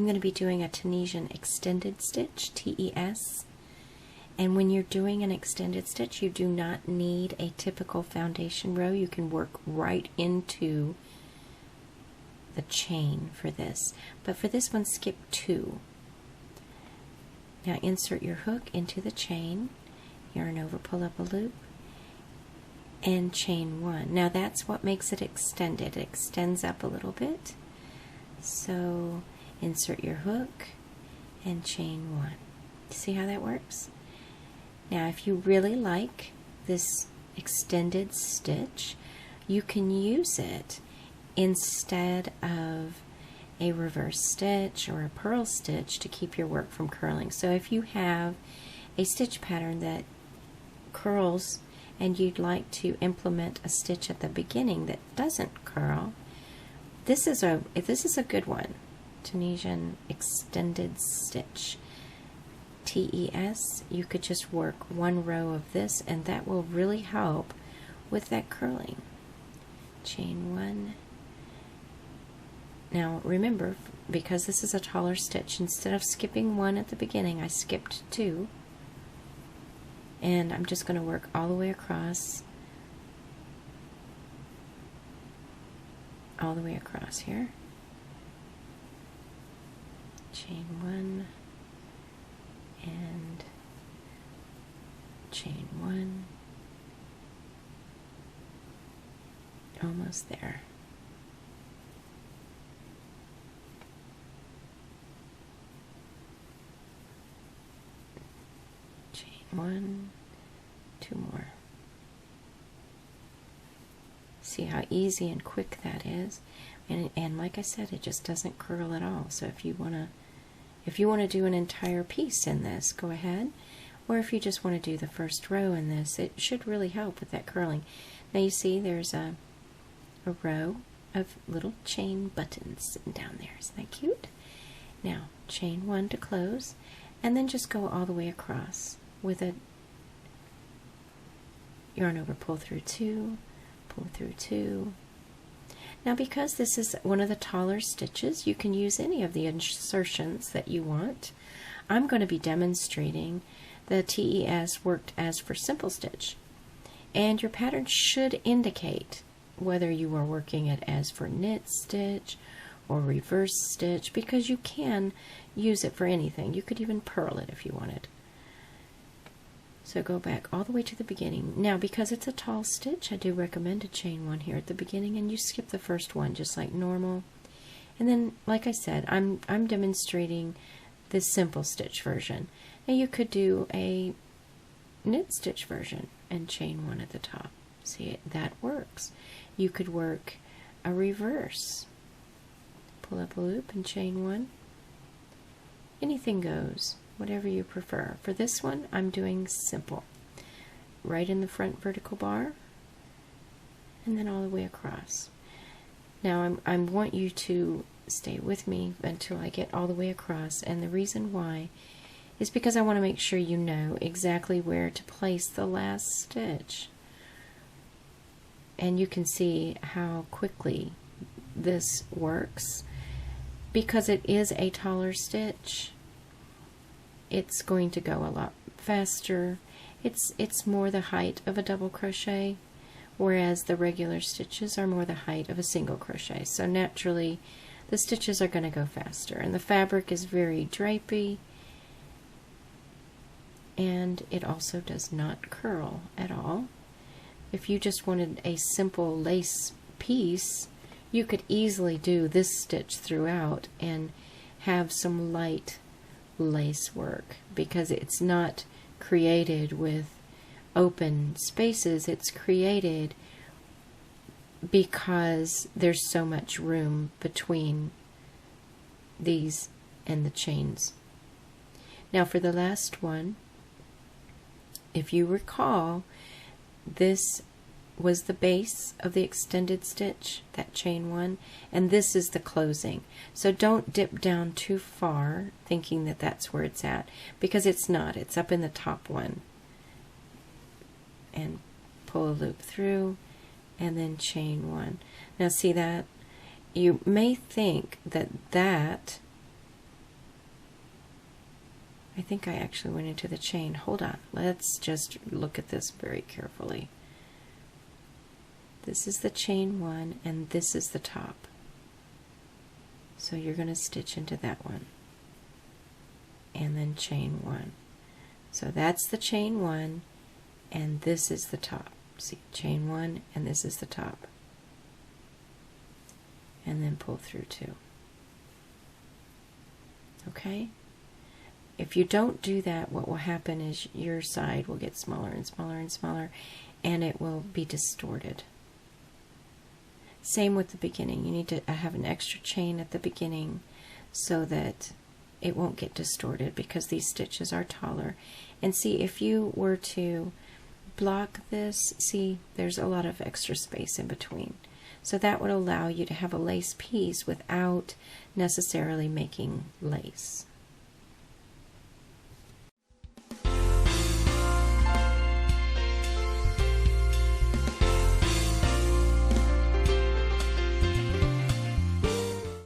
going to be doing a Tunisian extended stitch, TES. And when you're doing an extended stitch, you do not need a typical foundation row. You can work right into the chain for this. But for this one, skip 2. Now insert your hook into the chain, yarn over, pull up a loop, and chain 1. Now that's what makes it extended. It extends up a little bit. So insert your hook and chain 1. See how that works? Now if you really like this extended stitch, you can use it instead of a reverse stitch or a purl stitch to keep your work from curling. So if you have a stitch pattern that curls and you'd like to implement a stitch at the beginning that doesn't curl, this is a good one. Tunisian extended stitch, TES. You could just work one row of this and that will really help with that curling. Chain 1. Now remember, because this is a taller stitch, instead of skipping 1 at the beginning, I skipped 2. And I'm just going to work all the way across. All the way across here. Chain 1 and chain 1. Almost there. Chain 1, 2 more. See how easy and quick that is, and like I said, it just doesn't curl at all. So if you want to do an entire piece in this, go ahead. Or if you just want to do the first row in this, it should really help with that curling. Now you see there's a row of little chain buttons sitting down there. Isn't that cute? Now chain 1 to close, and then just go all the way across with a yarn over, pull through 2, pull through 2. Now because this is one of the taller stitches, you can use any of the insertions that you want. I'm going to be demonstrating the TES worked as for simple stitch, and your pattern should indicate whether you are working it as for knit stitch or reverse stitch, because you can use it for anything. You could even purl it if you wanted. So go back all the way to the beginning. Now because it's a tall stitch, I do recommend a chain 1 here at the beginning, and you skip the first one just like normal. And then, like I said, I'm demonstrating this simple stitch version. Now you could do a knit stitch version and chain 1 at the top. See, that works. You could work a reverse. Pull up a loop and chain 1. Anything goes, whatever you prefer. For this one, I'm doing simple. Right in the front vertical bar, and then all the way across. Now I want you to stay with me until I get all the way across, and the reason why is because I want to make sure you know exactly where to place the last stitch. And you can see how quickly this works. Because it is a taller stitch, it's going to go a lot faster. It's more the height of a double crochet, whereas the regular stitches are more the height of a single crochet. So naturally, the stitches are going to go faster. And the fabric is very drapey, and it also does not curl at all. If you just wanted a simple lace piece, you could easily do this stitch throughout and have some light lace work, because it's not created with open spaces. It's created because there's so much room between these and the chains. Now for the last one, if you recall, this was the base of the extended stitch, that chain 1, and this is the closing. So don't dip down too far thinking that that's where it's at, because it's not. It's up in the top one. And pull a loop through, and then chain 1. Now see that? You may think that that I think I actually went into the chain. Hold on, let's just look at this very carefully. This is the chain 1 and this is the top. So you're going to stitch into that one and then chain 1. So that's the chain 1 and this is the top. See, chain 1 and this is the top. And then pull through 2. Okay? If you don't do that, what will happen is your side will get smaller and smaller and smaller, and it will be distorted. Same with the beginning. You need to have an extra chain at the beginning so that it won't get distorted, because these stitches are taller. And see, if you were to block this, see, there's a lot of extra space in between. So that would allow you to have a lace piece without necessarily making lace.